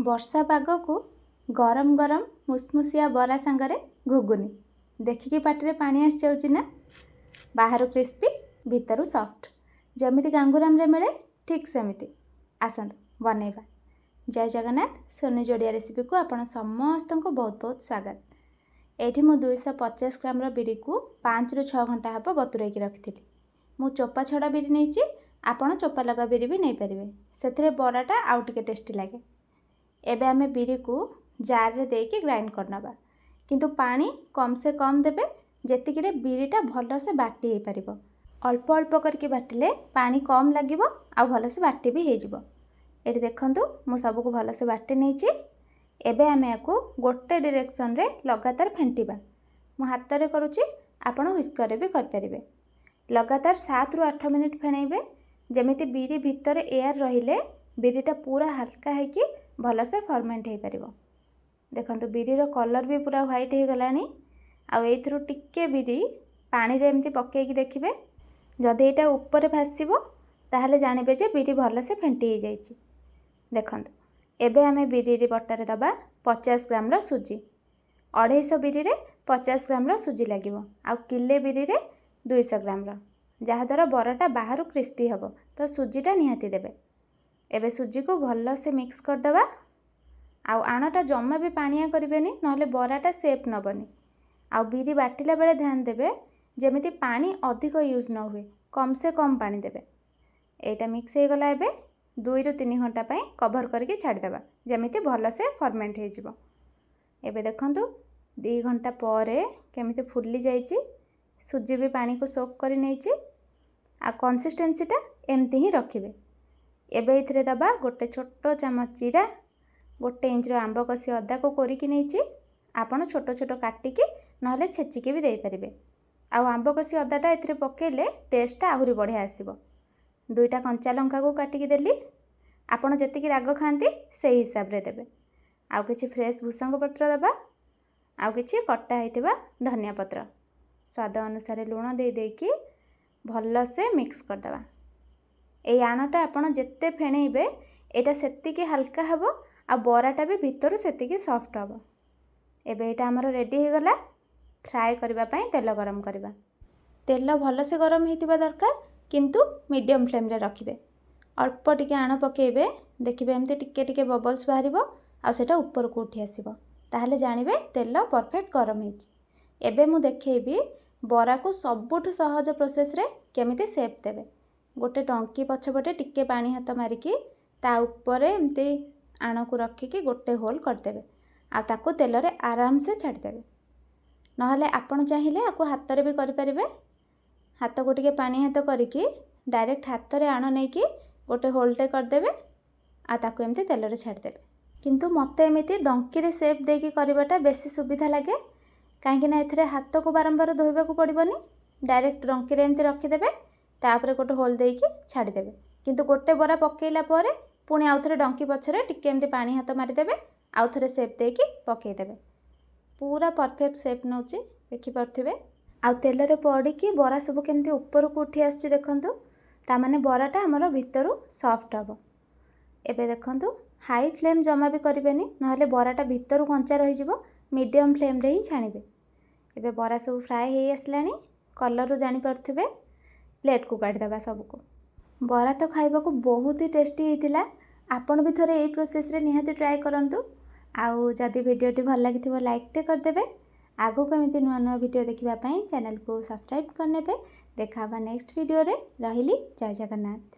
वर्षा पाग को गरम गरम मुसमुसिया बरा सांगरे घुगुनी देखिकी पाटिरे पानी आसी जाउची ना। बाहर क्रिस्पी भीतर सॉफ्ट जमिति गांगुराम रे मिले ठीक सेमिति। आसंत बनैबा। जय जगन्नाथ। सोनी जोड़िया रेसिपी को आपण समस्त को बहुत बहुत स्वागत। एठी मु 250 ग्राम बिरी को 5 ରୁ 6 घंटा हब बतुरैकी रखिथिली। मु चोपा छड़ा बिरी नैची, आपण चोपा लगा बिरी भी नै परिबे। सेथिरे बराटा आउ टिके टेस्टी लागे। एबे आमे बिरी को जार रे देके ग्राइंड करनबा, किंतु पानी कम से कम देबे जेतिकी रे बिरीटा भलो से बाटी हे परिबो। अल्प अल्प करके बाटिले पानी कम लागिबो आ भलो से बाटी भी हे जिवो। एठी देखंतु मु सब को भलो से बाटी नैची। एबे आमे याकू गोटे डायरेक्शन रे लगातार फेंटिबा। मु हाथ रे करूची, आपण व्हिस्कर रे भी कर परिबे। लगातार 7 ରୁ 8 मिनिट फेणैबे, जेमिति बिरी भितर एयर रहिले बिरीटा पूरा हल्का है कि भलो से फर्मेंट हो पारिबो। देखंतु बिरीर कलर भी पूरा व्हाइट हो गलानी। आ एथरु टिके बिरी पानी रे एमती पकेकी देखिबे। जदि एटा ऊपर भासीबो ताहले जानिबे जे बिरी भलो से फेंटी हो जाइछि। देखंतु एबे आमे बिरी रे बटारे दबा 50 ग्राम रो सुजी। 250 बिरी रे 50 ग्राम रो सुजी लागिबो। आ किले बिरी रे 200 ग्राम रो, जहा द्वारा बराटा बाहर क्रिस्पी हबो। तो सुजीटा निहाती देबे। एबे सुजी को भलो से मिक्स कर दबा। आउ आणाटा जम्मा भी पानिया करिबेनी, नहले बराटा सेप नबनी। आउ बिरी बाटिला बेले ध्यान देबे जेमिति पानी अधिक यूज न हुए, कम से कम पानी देबे। एटा मिक्स हो गला। एबे 2 ରୁ 3 घंटा पई कवर करके छाड़ देबा, जेमिति भलो से फर्मेंट हो जिवो। एबे देखंतु 2 घंटा परे केमिति फुल्ली जाइछि। सुजी भी पानी को सोक करि नैछि। आ कंसिस्टेंसीटा एमती ही रखिबे। एबे इथरे दबा गोटे छोटो चामच जीरा, 1 इंच रो आंब कसी अदा को कोरिकी नैछि। आपण छोटो छोटो काटिकी नहले छेचिकी भी देई परिबे। आ आंब कसी अदाटा इथरे पकेले टेस्टटा आहुरी बढ़िया आसीबो। 2टा कंचा लंका को काटिकी देली। आपण जेतिकी राग खांती सेही हिसाब रे देबे। आ किछि फ्रेश भुसंग पत्र दबा। आ किछि कट्टा हैतिबा धनिया पत्र। स्वाद अनुसार लूण दे देकी भलो से मिक्स कर दबा। ए आणाटा आपण जेते फेणैबे एटा सेतिकी हल्का हबो आ बराटा भी भितरु सेतिकी सॉफ्ट हबो। एबे एटा हमर रेडी हो गला। फ्राई करबा पई तेल गरम करबा। तेल भलो से गरम हेतिबा दरकार, किंतु मीडियम फ्लेम रे रखिबे। अल्प टिके आण पकेइबे, देखिबे एमती टिके टिके बबल्स बाहरिबो आ सेटा ऊपर को उठी आसीबो। ताहले जानिबे तेल परफेक्ट गरम हेछि। एबे मु देखैबी बरा को सबुठु सहज प्रोसेस रे केमिति शेप देबे। गोटे टंकी पछपटे टिके पानी हाथ मारिकी ता ऊपर एमती आण को रखिकी गोटे होल करदेबे। आ ताको तेल रे आराम से छाड़ देबे। नहले आपण चाहिले आको हाथ रे भी करि परिबे। हाथ को टिके पानी हाथ करिकी डायरेक्ट हाथ रे आण नेकी गोटे होलटे करदेबे। आ ताको एमती तेल रे छाड़ देबे। किंतु मते एमिति डंकी रे शेप देकी करबाटा बेसी सुविधा लागे, काहेकि ना एथरे हाथ को बारंबार धोइबा को पड़िबोनी। डायरेक्ट डंकी रे एमती रखि देबे, तापरे गोटे होल देकी छाड़ी देबे। किंतु गोटे बरा पकेइला परे पुणी आउथरे डंकी पछरे टिके एमती पानी हाथ मारि देबे, आउथरे शेप देकी पकेइ देबे। पूरा परफेक्ट शेप नउची देखि परथिबे। आ तेल रे पड़िकी बरा सब केमती ऊपर को उठी आछी देखंतु। ता माने बराटा हमर भितरु सॉफ्ट हबो। एबे देखंतु हाई फ्लेम जमा भी करिबेनी, नहले बराटा भितरु कंचा रहि जिवो। मीडियम फ्लेम रे ही छाणिबे। एबे बरा सब फ्राई हे आसलानी। कलर रु जानि परथिबे। प्लेट को काढी दबा सबको। बरा तो खाइबा को बहुत ही टेस्टी हेतिला। आपण भी थोरे एई प्रोसेस रे निहाती ट्राई करंतु। आउ जदि वीडियोटी भल लागिथिबो लाइक टे कर देबे। आगो केमिति नुआ नुआ वीडियो देखिबा पई चैनल को सब्सक्राइब करनेबे। देखा बा नेक्स्ट वीडियो रे। रहिली। जय जगन्नाथ।